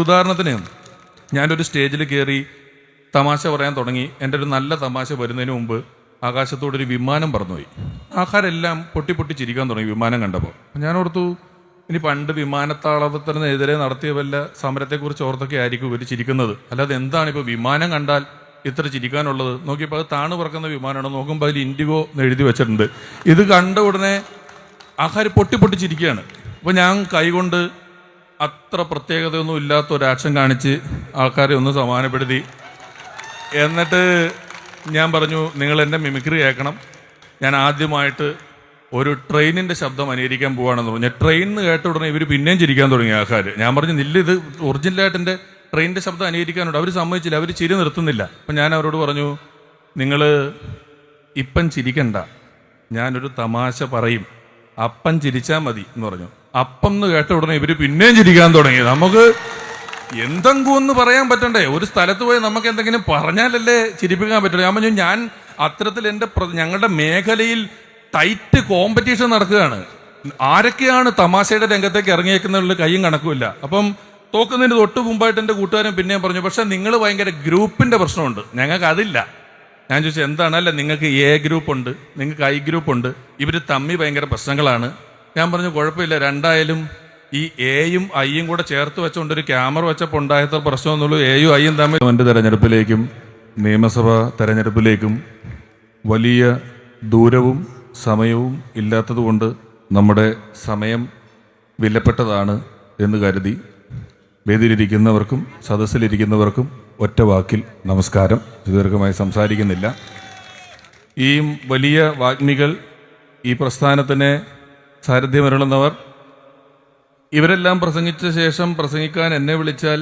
ഉദാഹരണത്തിന് ഞാനൊരു സ്റ്റേജിൽ കയറി തമാശ പറയാൻ തുടങ്ങി. എൻ്റെ ഒരു നല്ല തമാശ വരുന്നതിന് മുമ്പ് ആകാശത്തോടൊരു വിമാനം പറന്നുപോയി. ആൾക്കാരെല്ലാം പൊട്ടി പൊട്ടി ചിരിക്കാൻ തുടങ്ങി വിമാനം കണ്ടപ്പോൾ. ഞാൻ ഓർത്തു, ഇനി പണ്ട് വിമാനത്താവളത്തിനെതിരെ നടത്തിയ വല്ല സമരത്തെക്കുറിച്ച് ഓർത്തൊക്കെ ആയിരിക്കും ഇവർ ചിരിക്കുന്നത്. അല്ലാതെ എന്താണ് ഇപ്പോൾ വിമാനം കണ്ടാൽ ഇത്ര ചിരിക്കാനുള്ളത്? നോക്കിയപ്പോൾ അത് താണു പറക്കുന്ന വിമാനമാണ്. നോക്കുമ്പോൾ അതിൽ ഇൻഡിഗോ എന്ന് എഴുതി വെച്ചിട്ടുണ്ട്. ഇത് കണ്ട ഉടനെ ആൾക്കാർ പൊട്ടി പൊട്ടി ചിരിക്കുകയാണ്. അപ്പോൾ ഞാൻ കൈകൊണ്ട് അത്ര പ്രത്യേകതയൊന്നും ഇല്ലാത്ത ഒരു ആക്ഷൻ കാണിച്ച് ആൾക്കാരെ ഒന്ന് സമാധാനപ്പെടുത്തി. എന്നിട്ട് ഞാൻ പറഞ്ഞു, നിങ്ങൾ എൻ്റെ മിമിക്രി കേൾക്കണം. ഞാൻ ആദ്യമായിട്ട് ഒരു ട്രെയിനിൻ്റെ ശബ്ദം അനുകരിക്കാൻ പോവുകയാണെന്ന് പറഞ്ഞു. ട്രെയിൻ എന്ന് കേട്ട ഉടനെ ഇവർ പിന്നെയും ചിരിക്കാൻ തുടങ്ങി ആൾക്കാർ. ഞാൻ പറഞ്ഞു, ഇത് ഒറിജിനലായിട്ട് എൻ്റെ ട്രെയിനിൻ്റെ ശബ്ദം അനുകരിക്കാനുണ്ട്. അവർ സമ്മതിച്ചില്ല, അവർ ചിരി നിർത്തുന്നില്ല. അപ്പം ഞാൻ അവരോട് പറഞ്ഞു, നിങ്ങൾ ഇപ്പം ചിരിക്കണ്ട, ഞാനൊരു തമാശ പറയും, അപ്പം ചിരിച്ചാൽ മതി എന്ന് പറഞ്ഞു. അപ്പം എന്ന് കേട്ട ഉടനെ ഇവർ പിന്നെയും ചിരിക്കാൻ തുടങ്ങി. നമുക്ക് എന്തെങ്കിലും ഒന്ന് പറയാൻ പറ്റണ്ടേ? ഒരു സ്ഥലത്ത് പോയി നമുക്ക് എന്തെങ്കിലും പറഞ്ഞാലല്ലേ ചിരിപ്പിക്കാൻ പറ്റുള്ളൂ. ഞാൻ പറഞ്ഞു, ഞാൻ അത്തരത്തിൽ ഞങ്ങളുടെ മേഖലയിൽ ടൈറ്റ് കോമ്പറ്റീഷൻ നടക്കുകയാണ്. ആരൊക്കെയാണ് തമാശയുടെ രംഗത്തേക്ക് ഇറങ്ങിയേക്കുന്നതിൽ കയ്യും കണക്കുമില്ല. അപ്പം തോക്കുന്നതിന് തൊട്ട് മുമ്പായിട്ട് എൻ്റെ കൂട്ടുകാരൻ പിന്നെയും പറഞ്ഞു, പക്ഷെ നിങ്ങൾ ഭയങ്കര ഗ്രൂപ്പിൻ്റെ പ്രശ്നമുണ്ട്, ഞങ്ങൾക്ക് അതില്ല. ഞാൻ ചോദിച്ചു, എന്താണ്? അല്ല, നിങ്ങൾക്ക് എ ഗ്രൂപ്പ് ഉണ്ട്, നിങ്ങൾക്ക് ഐ ഗ്രൂപ്പ് ഉണ്ട്, ഇവർ തമ്മിൽ ഭയങ്കര പ്രശ്നങ്ങളാണ്. ഞാൻ പറഞ്ഞു, കുഴപ്പമില്ല, രണ്ടായാലും ഈ എയും ഐയും കൂടെ ചേർത്ത് വെച്ചുകൊണ്ട് ഒരു ക്യാമറ വെച്ചപ്പോൾ ഉണ്ടായത്ര പ്രശ്നമൊന്നുള്ളൂ. എയും ഐയും തമ്മിൽ എൻ്റെ തെരഞ്ഞെടുപ്പിലേക്കും നിയമസഭാ തെരഞ്ഞെടുപ്പിലേക്കും വലിയ ദൂരവും സമയവും ഇല്ലാത്തതുകൊണ്ട് നമ്മുടെ സമയം വിലപ്പെട്ടതാണ് എന്ന് കരുതി വേദിയിലിരിക്കുന്നവർക്കും സദസ്സിലിരിക്കുന്നവർക്കും ഒറ്റ വാക്കിൽ നമസ്കാരം. ദീർഘമായി സംസാരിക്കുന്നില്ല. ഈ വലിയ വാഗ്മികൾ, ഈ പ്രസ്ഥാനത്തിന് സാരഥ്യമരുളുന്നവർ, ഇവരെല്ലാം പ്രസംഗിച്ച ശേഷം പ്രസംഗിക്കാൻ എന്നെ വിളിച്ചാൽ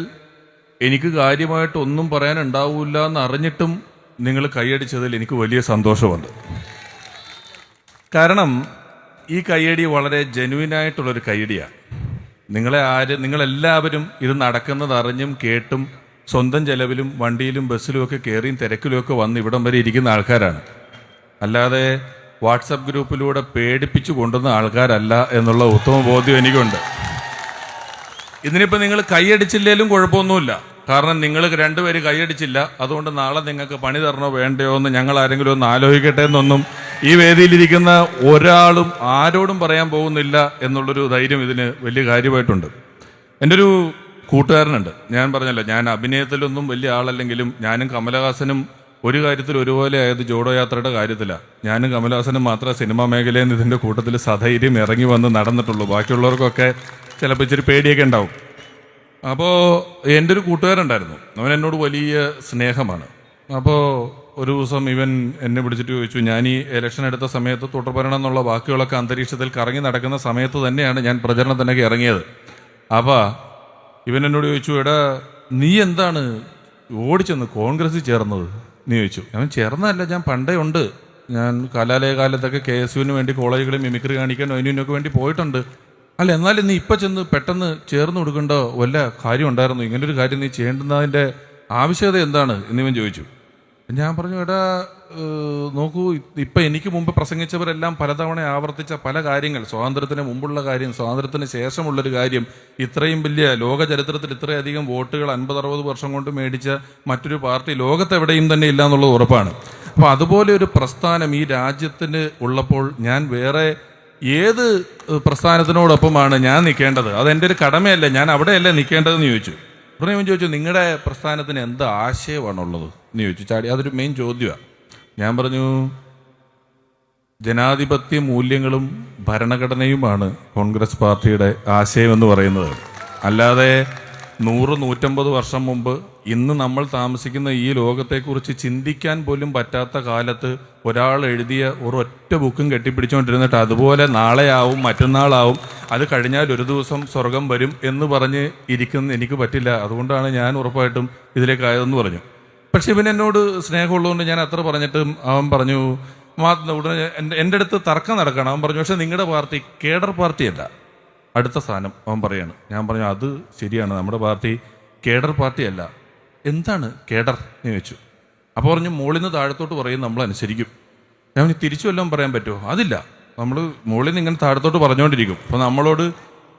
എനിക്ക് കാര്യമായിട്ടൊന്നും പറയാനുണ്ടാവില്ല എന്ന് അറിഞ്ഞിട്ടും നിങ്ങൾ കൈയടിച്ചതിൽ എനിക്ക് വലിയ സന്തോഷമുണ്ട്. കാരണം ഈ കൈയടി വളരെ ജെന്യുവിനായിട്ടുള്ളൊരു കൈയടിയാണ്. നിങ്ങളെല്ലാവരും ഇത് നടക്കുന്നത് അറിഞ്ഞും കേട്ടും സ്വന്തം ചെലവിലും വണ്ടിയിലും ബസ്സിലുമൊക്കെ കയറിയും തിരക്കിലുമൊക്കെ വന്ന് ഇവിടം വരെ ഇരിക്കുന്ന ആൾക്കാരാണ്. അല്ലാതെ വാട്സപ്പ് ഗ്രൂപ്പിലൂടെ പേടിപ്പിച്ചു കൊണ്ടുവന്ന ആൾക്കാരല്ല എന്നുള്ള ഉത്തമ ബോധ്യം എനിക്കുണ്ട്. ഇതിനിപ്പോൾ നിങ്ങൾ കൈയടിച്ചില്ലേലും കുഴപ്പമൊന്നുമില്ല. കാരണം നിങ്ങൾ രണ്ടുപേര് കൈയടിച്ചില്ല, അതുകൊണ്ട് നാളെ നിങ്ങൾക്ക് പണി തരണോ വേണ്ടയോ എന്ന് ഞങ്ങൾ ആരെങ്കിലും ഒന്ന് ആലോചിക്കട്ടെ എന്നൊന്നും ഈ വേദിയിലിരിക്കുന്ന ഒരാളും ആരോടും പറയാൻ പോകുന്നില്ല എന്നുള്ളൊരു ധൈര്യം ഇതിന് വലിയ കാര്യമായിട്ടുണ്ട്. എൻ്റെ ഒരു കൂട്ടുകാരനുണ്ട്, ഞാൻ പറഞ്ഞല്ലോ, ഞാൻ അഭിനയത്തിലൊന്നും വലിയ ആളല്ലെങ്കിലും ഞാനും കമലഹാസനും ഒരു കാര്യത്തിൽ ഒരുപോലെ ആയത് ജോഡോ യാത്രയുടെ കാര്യത്തിലാണ്. ഞാനും കമലഹാസനും മാത്രമേ സിനിമാ മേഖലയിൽ നിന്ന് ഇതിൻ്റെ കൂട്ടത്തിൽ സധൈര്യം ഇറങ്ങി വന്ന് നടന്നിട്ടുള്ളൂ. ബാക്കിയുള്ളവർക്കൊക്കെ ചിലപ്പോൾ ഇച്ചിരി പേടിയൊക്കെ ഉണ്ടാവും. അപ്പോൾ എൻ്റെ ഒരു കൂട്ടുകാരുണ്ടായിരുന്നു, അവൻ എന്നോട് വലിയ സ്നേഹമാണ്. അപ്പോൾ ഒരു ദിവസം ഇവൻ എന്നെ വിളിച്ചിട്ട് ചോദിച്ചു, ഞാൻ ഈ ഇലക്ഷൻ എടുത്ത സമയത്ത് തുടർഭരണം എന്നുള്ള വാക്കുകളൊക്കെ അന്തരീക്ഷത്തിൽ കറങ്ങി നടക്കുന്ന സമയത്ത് തന്നെയാണ് ഞാൻ പ്രചരണത്തിനൊക്കെ ഇറങ്ങിയത്. അപ്പോൾ ഇവൻ എന്നോട് ചോദിച്ചു, എടാ നീ എന്താണ് ഓടിച്ചെന്ന് കോൺഗ്രസ്സിൽ ചേർന്നത് നീ ചോദിച്ചു. അവൻ ചേർന്നതല്ല, ഞാൻ പണ്ടേ ഉണ്ട്. ഞാൻ കലാലയ കാലത്തൊക്കെ KSUവിന് വേണ്ടി കോളേജുകളിൽ മിമിക്രി കാണിക്കാൻ അതിനൊക്കെ വേണ്ടി പോയിട്ടുണ്ട്. അല്ല, എന്നാലും നീ ഇപ്പം ചെന്ന് പെട്ടെന്ന് ചേർന്ന് കൊടുക്കേണ്ട വല്ല കാര്യം ഉണ്ടായിരുന്നു? ഇങ്ങനൊരു കാര്യം നീ ചെയ്യേണ്ടുന്നതിൻ്റെ ആവശ്യകത എന്താണ് എന്നിവൻ ചോദിച്ചു. ഞാൻ പറഞ്ഞു, എടാ നോക്കൂ, ഇപ്പം എനിക്ക് മുമ്പ് പ്രസംഗിച്ചവരെല്ലാം പലതവണ ആവർത്തിച്ച പല കാര്യങ്ങൾ, സ്വാതന്ത്ര്യത്തിന് മുമ്പുള്ള കാര്യം, സ്വാതന്ത്ര്യത്തിന് ശേഷമുള്ളൊരു കാര്യം, ഇത്രയും വലിയ ലോക ചരിത്രത്തിൽ ഇത്രയധികം വോട്ടുകൾ 50-60 വർഷം കൊണ്ട് മേടിച്ച മറ്റൊരു പാർട്ടി ലോകത്തെവിടെയും തന്നെ ഇല്ല എന്നുള്ളത് ഉറപ്പാണ്. അപ്പോൾ അതുപോലെ ഒരു പ്രസ്ഥാനം ഈ രാജ്യത്തിന് ഉള്ളപ്പോൾ ഞാൻ വേറെ ഏത് പ്രസ്ഥാനത്തിനോടൊപ്പമാണ് ഞാൻ നിൽക്കേണ്ടത്? അതെൻ്റെ ഒരു കടമയല്ലേ, ഞാൻ അവിടെയല്ലേ നിൽക്കേണ്ടതെന്ന് ചോദിച്ചു. ഉടനെ അവൻ ചോദിച്ചു, നിങ്ങളുടെ പ്രസ്ഥാനത്തിന് എന്ത് ആശയമാണുള്ളത് എന്ന് ചോദിച്ചു. ചാടി അതൊരു മെയിൻ ചോദ്യമാണ്. ഞാൻ പറഞ്ഞു, ജനാധിപത്യ മൂല്യങ്ങളും ഭരണഘടനയുമാണ് കോൺഗ്രസ് പാർട്ടിയുടെ ആശയമെന്ന് പറയുന്നത്. അല്ലാതെ 100-150 വർഷം മുമ്പ് ഇന്ന് നമ്മൾ താമസിക്കുന്ന ഈ ലോകത്തെക്കുറിച്ച് ചിന്തിക്കാൻ പോലും പറ്റാത്ത കാലത്ത് ഒരാൾ എഴുതിയ ഒരൊറ്റ ബുക്കും കെട്ടിപ്പിടിച്ചുകൊണ്ടിരുന്നിട്ട് അതുപോലെ നാളെയാവും മറ്റന്നാളാവും അത് കഴിഞ്ഞാൽ ഒരു ദിവസം സ്വർഗം വരും എന്ന് പറഞ്ഞ് ഇരിക്കുന്ന എനിക്ക് പറ്റില്ല. അതുകൊണ്ടാണ് ഞാൻ ഉറപ്പായിട്ടും ഇതിലേക്കായതെന്ന് പറഞ്ഞു. പക്ഷെ ഇവൻ എന്നോട് സ്നേഹമുള്ളതുകൊണ്ട് ഞാൻ അത്ര പറഞ്ഞിട്ടും അവൻ പറഞ്ഞു, ഉടനെ എൻ്റെ അടുത്ത് തർക്കം നടക്കണം. അവൻ പറഞ്ഞു, പക്ഷെ നിങ്ങളുടെ പാർട്ടി കേഡർ പാർട്ടിയല്ല, അടുത്ത സ്ഥാനം അവൻ പറയാണ്. ഞാൻ പറഞ്ഞു, അത് ശരിയാണ്, നമ്മുടെ പാർട്ടി കേഡർ പാർട്ടിയല്ല. എന്താണ് കേഡർ എന്ന് ചോദിച്ചു. അപ്പോൾ പറഞ്ഞു, മുകളിൽ നിന്ന് താഴത്തോട്ട് പറയും, നമ്മൾ അനുസരിക്കും. ഞാൻ തിരിച്ചു വല്ലതും പറയാൻ പറ്റുമോ? അതില്ല, നമ്മൾ മുകളിൽ നിന്ന് ഇങ്ങനെ താഴത്തോട്ട് പറഞ്ഞുകൊണ്ടിരിക്കും. അപ്പോൾ നമ്മളോട്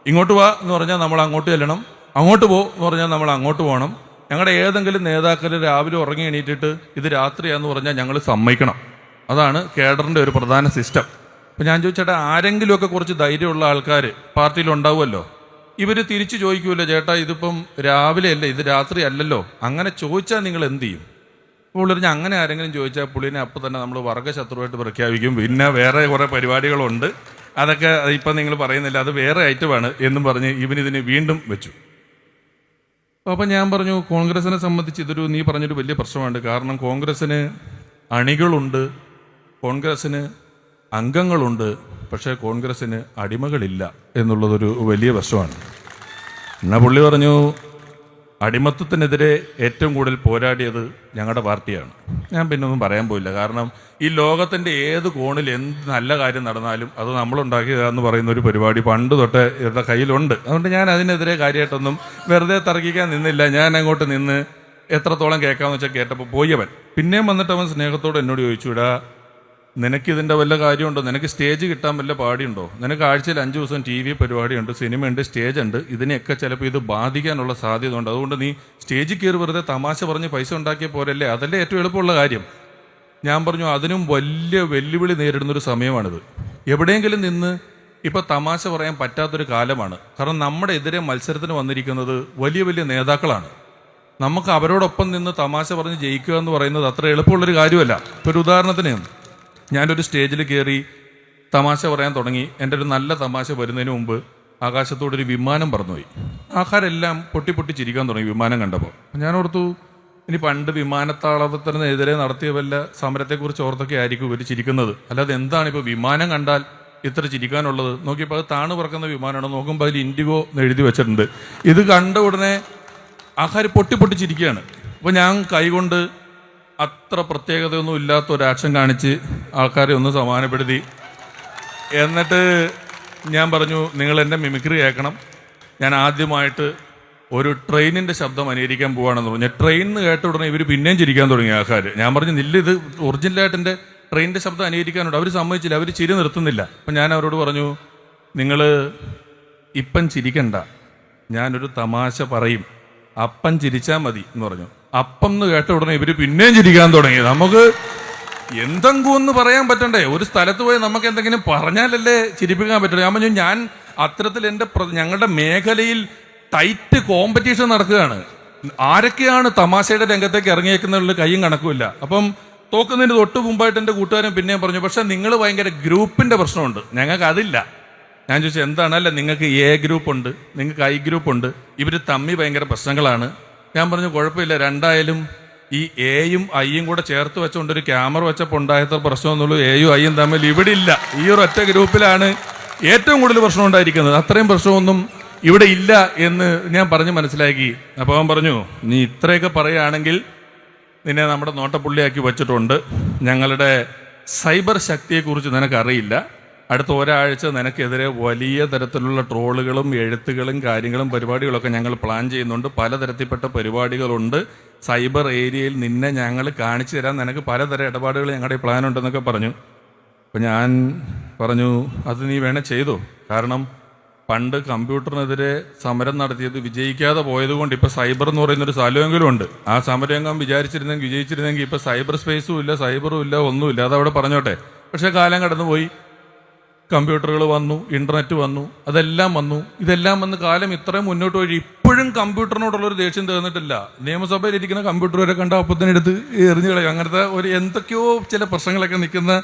ഇങ്ങോട്ട് വാ എന്ന് പറഞ്ഞാൽ നമ്മൾ അങ്ങോട്ട് ചെല്ലണം, അങ്ങോട്ട് പോ എന്ന് പറഞ്ഞാൽ നമ്മൾ അങ്ങോട്ട് പോകണം. ഞങ്ങളുടെ ഏതെങ്കിലും നേതാക്കൾ രാവിലെ ഉറങ്ങി എണീറ്റിട്ട് ഇത് രാത്രിയാന്ന് പറഞ്ഞാൽ ഞങ്ങൾ സമ്മതിക്കണം. അതാണ് കേഡറിൻ്റെ ഒരു പ്രധാന സിസ്റ്റം. അപ്പം ഞാൻ ചോദിച്ചേട്ടാ, ആരെങ്കിലുമൊക്കെ കുറച്ച് ധൈര്യമുള്ള ആൾക്കാർ പാർട്ടിയിൽ ഉണ്ടാവുമല്ലോ, ഇവർ തിരിച്ചു ചോദിക്കുമല്ലോ, ചേട്ടാ ഇതിപ്പം രാവിലെ അല്ലേ, ഇത് രാത്രി അല്ലല്ലോ, അങ്ങനെ ചോദിച്ചാൽ നിങ്ങൾ എന്ത് ചെയ്യും? പുള്ളിറിഞ്ഞ് അങ്ങനെ ആരെങ്കിലും ചോദിച്ചാൽ പുള്ളിനെ അപ്പം തന്നെ നമ്മൾ വർഗ്ഗശത്രുവായിട്ട് പ്രഖ്യാപിക്കും. പിന്നെ വേറെ കുറേ പരിപാടികളുണ്ട്, അതൊക്കെ ഇപ്പം നിങ്ങൾ പറയുന്നില്ല, അത് വേറെ ഐറ്റമാണ് എന്നും പറഞ്ഞ് ഇവനിതിനെ വീണ്ടും വെച്ചു. അപ്പം ഞാൻ പറഞ്ഞു, കോൺഗ്രസിനെ സംബന്ധിച്ച് ഇതൊരു നീ പറഞ്ഞൊരു വലിയ പ്രശ്നമാണ്. കാരണം കോൺഗ്രസ്സിന് അണികളുണ്ട്, കോൺഗ്രസ്സിന് അംഗങ്ങളുണ്ട്, പക്ഷേ കോൺഗ്രസ്സിന് അടിമകളില്ല എന്നുള്ളതൊരു വലിയ പ്രശ്നമാണ്. എന്നാൽ പുള്ളി പറഞ്ഞു, അടിമത്തത്തിനെതിരെ ഏറ്റവും കൂടുതൽ പോരാടിയത് ഞങ്ങളുടെ പാർട്ടിയാണ്. ഞാൻ പിന്നെ ഒന്നും പറയാൻ പോയില്ല. കാരണം ഈ ലോകത്തിൻ്റെ ഏത് കോണിൽ എന്ത് നല്ല കാര്യം നടന്നാലും അത് നമ്മളുണ്ടാക്കിയതാന്ന് പറയുന്ന ഒരു പരിപാടി പണ്ട് തൊട്ട് ഇവരുടെ കയ്യിലുണ്ട്. അതുകൊണ്ട് ഞാൻ അതിനെതിരെ കാര്യമായിട്ടൊന്നും വെറുതെ തർക്കിക്കാൻ നിന്നില്ല. ഞാൻ അങ്ങോട്ട് നിന്ന് എത്രത്തോളം കേൾക്കാമെന്ന് വെച്ചാൽ കേട്ടപ്പോൾ പോയവൻ പിന്നെയും വന്നിട്ട് അവൻ സ്നേഹത്തോട് എന്നോട് ചോദിച്ചു, ഇടാ നിനക്കിതിൻ്റെ വല്ല കാര്യമുണ്ടോ, നിനക്ക് സ്റ്റേജ് കിട്ടാൻ വല്ല പാടിയുണ്ടോ, നിനക്ക് ആഴ്ചയിൽ 5 ദിവസം TV പരിപാടിയുണ്ട്, സിനിമയുണ്ട്, സ്റ്റേജുണ്ട്, ഇതിനെയൊക്കെ ചിലപ്പോൾ ഇത് ബാധിക്കാനുള്ള സാധ്യത ഉണ്ട്. അതുകൊണ്ട് നീ സ്റ്റേജിൽ കയറി വെറുതെ തമാശ പറഞ്ഞ് പൈസ ഉണ്ടാക്കിയ പോരല്ലേ, അതല്ലേ ഏറ്റവും എളുപ്പമുള്ള കാര്യം. ഞാൻ പറഞ്ഞു, അതിനും വലിയ വെല്ലുവിളി നേരിടുന്നൊരു സമയമാണിത്. എവിടെയെങ്കിലും നിന്ന് ഇപ്പോൾ തമാശ പറയാൻ പറ്റാത്തൊരു കാലമാണ്. കാരണം നമ്മുടെ എതിരെ മത്സരത്തിന് വന്നിരിക്കുന്നത് വലിയ വലിയ നേതാക്കളാണ്. നമുക്ക് അവരോടൊപ്പം നിന്ന് തമാശ പറഞ്ഞ് ജയിക്കുക എന്ന് പറയുന്നത് അത്ര എളുപ്പമുള്ളൊരു കാര്യമല്ല. ഇപ്പോൾ ഒരു ഉദാഹരണത്തിന്, ഞാനൊരു സ്റ്റേജിൽ കയറി തമാശ പറയാൻ തുടങ്ങി. എൻ്റെ ഒരു നല്ല തമാശ വരുന്നതിന് മുമ്പ് ആകാശത്തോടൊരു വിമാനം പറന്നുപോയി. ആൾക്കാരെല്ലാം പൊട്ടി ചിരിക്കാൻ തുടങ്ങി വിമാനം കണ്ടപ്പോൾ. ഞാൻ ഓർത്തു, ഇനി പണ്ട് വിമാനത്താവളത്തിനെതിരെ നടത്തിയ വല്ല സമരത്തെക്കുറിച്ച് ഓർത്തൊക്കെ ആയിരിക്കും ഇവർ ചിരിക്കുന്നത്, അല്ലാതെ എന്താണ് ഇപ്പോൾ വിമാനം കണ്ടാൽ ഇത്ര ചിരിക്കാനുള്ളത്? നോക്കിയപ്പോൾ അത് താണു പറക്കുന്ന വിമാനമാണ്. നോക്കുമ്പോൾ അതിൽ ഇൻഡിഗോ എന്ന് എഴുതി വെച്ചിട്ടുണ്ട്. ഇത് കണ്ട ഉടനെ ആൾക്കാർ പൊട്ടി ചിരിക്കുകയാണ്. അപ്പോൾ ഞാൻ കൈകൊണ്ട് അത്ര പ്രത്യേകതയൊന്നും ഇല്ലാത്ത ഒരു ആക്ഷൻ കാണിച്ച് ആൾക്കാരെ ഒന്ന് സമാധാനപ്പെടുത്തി. എന്നിട്ട് ഞാൻ പറഞ്ഞു, നിങ്ങൾ എൻ്റെ മിമിക്രി കേൾക്കണം. ഞാൻ ആദ്യമായിട്ട് ഒരു ട്രെയിനിൻ്റെ ശബ്ദം അനുകരിക്കാൻ പോവുകയാണെന്ന് പറഞ്ഞു. ട്രെയിൻ എന്ന് കേട്ട ഉടനെ ഇവർ പിന്നെയും ചിരിക്കാൻ തുടങ്ങി ആൾക്കാർ. ഞാൻ പറഞ്ഞു, നില്ല, ഇത് ഒറിജിനലായിട്ട് എൻ്റെ ട്രെയിനിൻ്റെ ശബ്ദം അനുകരിക്കാനുണ്ട്. അവർ സമ്മതിച്ചില്ല, അവർ ചിരി നിർത്തുന്നില്ല. അപ്പം ഞാൻ അവരോട് പറഞ്ഞു, നിങ്ങൾ ഇപ്പം ചിരിക്കണ്ട, ഞാനൊരു തമാശ പറയും, അപ്പം ചിരിച്ചാൽ മതി എന്ന് പറഞ്ഞു. അപ്പം എന്ന് കേട്ട ഉടനെ ഇവർ പിന്നെയും ചിരിക്കാൻ തുടങ്ങി. നമുക്ക് എന്തെങ്കിലും ഒന്ന് പറയാൻ പറ്റണ്ടേ? ഒരു സ്ഥലത്ത് പോയി നമുക്ക് എന്തെങ്കിലും പറഞ്ഞാലല്ലേ ചിരിപ്പിക്കാൻ പറ്റുള്ളൂ. ഞാൻ പറഞ്ഞു, ഞാൻ അത്തരത്തിൽ ഞങ്ങളുടെ മേഖലയിൽ ടൈറ്റ് കോമ്പറ്റീഷൻ നടക്കുകയാണ്. ആരൊക്കെയാണ് തമാശയുടെ രംഗത്തേക്ക് ഇറങ്ങിയേക്കുന്നുള്ള കയ്യും കണക്കുമില്ല. അപ്പം തോക്കുന്നതിന് തൊട്ട് മുമ്പായിട്ട് എൻ്റെ കൂട്ടുകാരൻ പിന്നെയും പറഞ്ഞു, പക്ഷെ നിങ്ങൾ ഭയങ്കര ഗ്രൂപ്പിൻ്റെ പ്രശ്നമുണ്ട്, ഞങ്ങൾക്ക് അതില്ല. ഞാൻ ചോദിച്ചു, എന്താണ്? അല്ല, നിങ്ങൾക്ക് A ഗ്രൂപ്പ് ഉണ്ട്, നിങ്ങൾക്ക് I ഗ്രൂപ്പ് ഉണ്ട്, ഇവർ തമ്മിൽ ഭയങ്കര പ്രശ്നങ്ങളാണ്. ഞാൻ പറഞ്ഞു, കുഴപ്പമില്ല, രണ്ടായാലും ഈ Aയും Iയും കൂടെ ചേർത്ത് വെച്ചുകൊണ്ടൊരു ക്യാമറ വെച്ചപ്പോൾ ഉണ്ടായത്ര പ്രശ്നമൊന്നുള്ളൂ. Aയും Iയും തമ്മിൽ ഇവിടെ ഇല്ല. ഈ ഒരു ഒറ്റ ഗ്രൂപ്പിലാണ് ഏറ്റവും കൂടുതൽ പ്രശ്നം ഉണ്ടായിരിക്കുന്നത്. അത്രയും പ്രശ്നമൊന്നും ഇവിടെ ഇല്ല എന്ന് ഞാൻ പറഞ്ഞ് മനസ്സിലാക്കി. അപ്പോൾ അവൻ പറഞ്ഞു, നീ ഇത്രയൊക്കെ പറയുകയാണെങ്കിൽ നിന്നെ നമ്മുടെ നോട്ടപ്പുള്ളിയാക്കി വെച്ചിട്ടുണ്ട്. ഞങ്ങളുടെ സൈബർ ശക്തിയെക്കുറിച്ച് നിനക്കറിയില്ല. അടുത്ത ഒരാഴ്ച നിനക്കെതിരെ വലിയ തരത്തിലുള്ള ട്രോളുകളും എഴുത്തുകളും കാര്യങ്ങളും പരിപാടികളൊക്കെ ഞങ്ങൾ പ്ലാൻ ചെയ്യുന്നുണ്ട്. പലതരത്തിൽപ്പെട്ട പരിപാടികളുണ്ട്. സൈബർ ഏരിയയിൽ നിന്നെ ഞങ്ങൾ കാണിച്ചു തരാൻ നിനക്ക് പലതരം ഇടപാടുകൾ ഞങ്ങളുടെ പ്ലാൻ ഉണ്ടെന്നൊക്കെ പറഞ്ഞു. അപ്പം ഞാൻ പറഞ്ഞു, അത് നീ വേണേൽ ചെയ്തോ. കാരണം പണ്ട് കമ്പ്യൂട്ടറിനെതിരെ സമരം നടത്തിയത് വിജയിക്കാതെ പോയതുകൊണ്ട് ഇപ്പോൾ സൈബർ എന്ന് പറയുന്നൊരു സ്ഥലമെങ്കിലും ഉണ്ട്. ആ സമരംഗം വിജയിച്ചിരുന്നെങ്കിൽ ഇപ്പോൾ സൈബർ സ്പേസും ഇല്ല, സൈബറും ഇല്ല, ഒന്നുമില്ല. അതവിടെ പറഞ്ഞോട്ടെ. പക്ഷേ കാലം കടന്നുപോയി, കമ്പ്യൂട്ടറുകൾ വന്നു, ഇൻ്റർനെറ്റ് വന്നു, അതെല്ലാം വന്നു. ഇതെല്ലാം വന്ന് കാലം ഇത്രയും മുന്നോട്ട് പോയി ഇപ്പോഴും കമ്പ്യൂട്ടറിനോടുള്ളൊരു ദേഷ്യം തീർന്നിട്ടില്ല. നിയമസഭയിൽ ഇരിക്കുന്ന കമ്പ്യൂട്ടർ വരെ കണ്ട ഒപ്പത്തിനെടുത്ത് എറിഞ്ഞു കളയും. അങ്ങനത്തെ ഒരു എന്തൊക്കെയോ ചില പ്രശ്നങ്ങളൊക്കെ നിൽക്കുന്ന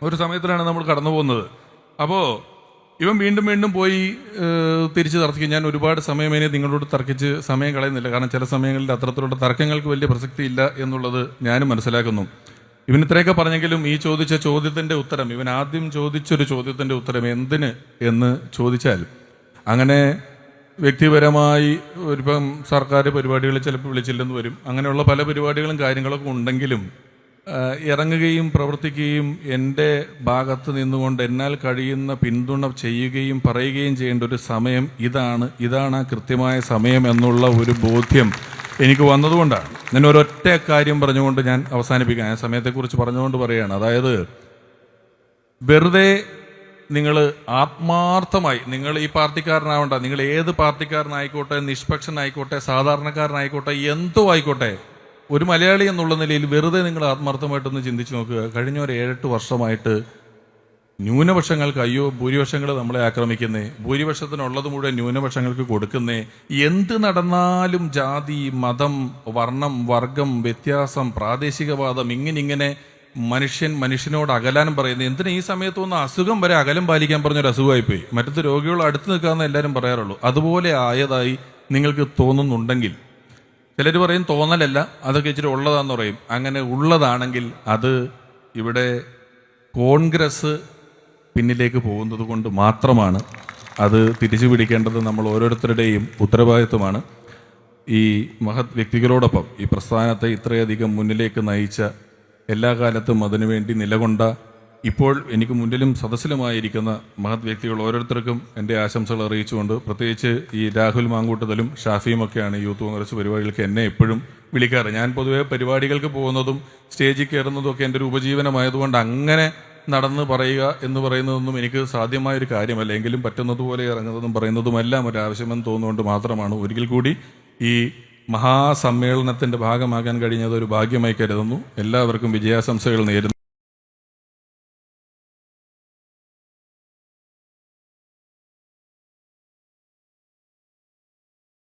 ഒരു സമയത്തിലാണ് നമ്മൾ കടന്നു പോകുന്നത്. അപ്പോൾ ഇവൻ വീണ്ടും പോയി തിരിച്ച് തർക്കിക്കും. ഞാൻ ഒരുപാട് സമയം ഇനി നിങ്ങളോട് തർക്കിച്ച് സമയം കളയുന്നില്ല. കാരണം ചില സമയങ്ങളിൽ അത്തരത്തിലുള്ള തർക്കങ്ങൾക്ക് വലിയ പ്രസക്തി ഇല്ല എന്നുള്ളത് ഞാനും മനസ്സിലാക്കുന്നു. ഇവൻ ഇത്രയൊക്കെ പറഞ്ഞെങ്കിലും ഈ ചോദിച്ച ചോദ്യത്തിൻ്റെ ഉത്തരം, ഇവൻ ആദ്യം ചോദിച്ചൊരു ചോദ്യത്തിൻ്റെ ഉത്തരം എന്തിന് എന്ന് ചോദിച്ചാൽ, അങ്ങനെ വ്യക്തിപരമായി ഒരിപ്പം സർക്കാർ പരിപാടികൾ ചിലപ്പോൾ വിളിച്ചില്ലെന്ന് വരും. അങ്ങനെയുള്ള പല പരിപാടികളും കാര്യങ്ങളൊക്കെ ഉണ്ടെങ്കിലും ഇറങ്ങുകയും പ്രവർത്തിക്കുകയും എൻ്റെ ഭാഗത്ത് നിന്നുകൊണ്ട് എന്നാൽ കഴിയുന്ന പിന്തുണ ചെയ്യുകയും പറയുകയും ചെയ്യേണ്ട ഒരു സമയം ഇതാണ് ആ കൃത്യമായ സമയം എന്നുള്ള ഒരു ബോധ്യം എനിക്ക് വന്നതുകൊണ്ടാണ്. ഞാൻ ഒരൊറ്റ കാര്യം പറഞ്ഞുകൊണ്ട് ഞാൻ അവസാനിപ്പിക്കാം. ഞാൻ സമയത്തെക്കുറിച്ച് പറഞ്ഞുകൊണ്ട് പറയുകയാണ്. അതായത് വെറുതെ നിങ്ങൾ ആത്മാർത്ഥമായി, നിങ്ങൾ ഈ പാർട്ടിക്കാരനാവണ്ട, നിങ്ങൾ ഏത് പാർട്ടിക്കാരനായിക്കോട്ടെ, നിഷ്പക്ഷനായിക്കോട്ടെ, സാധാരണക്കാരനായിക്കോട്ടെ, എന്തോ ആയിക്കോട്ടെ, ഒരു മലയാളി എന്നുള്ള നിലയിൽ വെറുതെ നിങ്ങൾ ആത്മാർത്ഥമായിട്ടൊന്ന് ചിന്തിച്ച് നോക്കുക. കഴിഞ്ഞ ഒരു 7-8 വർഷമായിട്ട് ന്യൂനപക്ഷങ്ങൾക്ക് അയ്യോ ഭൂരിപക്ഷങ്ങൾ നമ്മളെ ആക്രമിക്കുന്നേ, ഭൂരിപക്ഷത്തിനുള്ളത് മുഴുവൻ ന്യൂനപക്ഷങ്ങൾക്ക് കൊടുക്കുന്നേ, എന്ത് നടന്നാലും ജാതി, മതം, വർണ്ണം, വർഗം, വ്യത്യാസം, പ്രാദേശികവാദം, ഇങ്ങനെ മനുഷ്യനോട് അകലാനും പറയുന്നത് എന്തിനാ? ഈ സമയത്തൊന്നും അസുഖം വരെ അകലം പാലിക്കാൻ പറഞ്ഞൊരു അസുഖമായിപ്പോയി. മറ്റത് രോഗികൾ അടുത്ത് നിൽക്കാമെന്ന് എല്ലാവരും പറയാറുള്ളൂ. അതുപോലെ ആയതായി നിങ്ങൾക്ക് തോന്നുന്നുണ്ടെങ്കിൽ, ചിലർ പറയും തോന്നലല്ല, അതൊക്കെ ഇച്ചിരി ഉള്ളതാന്ന് പറയും. അങ്ങനെ ഉള്ളതാണെങ്കിൽ അത് ഇവിടെ കോൺഗ്രസ് പിന്നിലേക്ക് പോകുന്നത് കൊണ്ട് മാത്രമാണ്. അത് തിരിച്ചു പിടിക്കേണ്ടത് നമ്മൾ ഓരോരുത്തരുടെയും ഉത്തരവാദിത്വമാണ്. ഈ മഹത് വ്യക്തികളോടൊപ്പം ഈ പ്രസ്ഥാനത്തെ ഇത്രയധികം മുന്നിലേക്ക് നയിച്ച, എല്ലാ കാലത്തും അതിനുവേണ്ടി നിലകൊണ്ട, ഇപ്പോൾ എനിക്ക് മുന്നിലും സദസ്സിലുമായിരിക്കുന്ന മഹത് വ്യക്തികൾ ഓരോരുത്തർക്കും എൻ്റെ ആശംസകൾ അറിയിച്ചുകൊണ്ട്, പ്രത്യേകിച്ച് ഈ രാഹുൽ മാങ്കൂട്ടത്തിലും ഷാഫിയും ഒക്കെയാണ് യൂത്ത് കോൺഗ്രസ് പരിപാടികൾക്ക് എന്നെ എപ്പോഴും വിളിക്കാറ്. ഞാൻ പൊതുവെ പരിപാടികൾക്ക് പോകുന്നതും സ്റ്റേജിൽ കയറുന്നതും ഒക്കെ എൻ്റെ ഒരു ഉപജീവനമായതുകൊണ്ട് അങ്ങനെ നടന്ന് പറയുക എന്ന് പറയുന്നതൊന്നും എനിക്ക് സാധ്യമായൊരു കാര്യമല്ല. എങ്കിലും പറ്റുന്നതുപോലെ ഇറങ്ങുന്നതും പറയുന്നതുമെല്ലാം ഒരാവശ്യമെന്ന് തോന്നുകൊണ്ട് മാത്രമാണ് ഒരിക്കൽ കൂടി ഈ മഹാസമ്മേളനത്തിൻ്റെ ഭാഗമാകാൻ കഴിഞ്ഞത് ഒരു ഭാഗ്യമായി കരുതുന്നു. എല്ലാവർക്കും വിജയാശംസകൾ നേരുന്നു.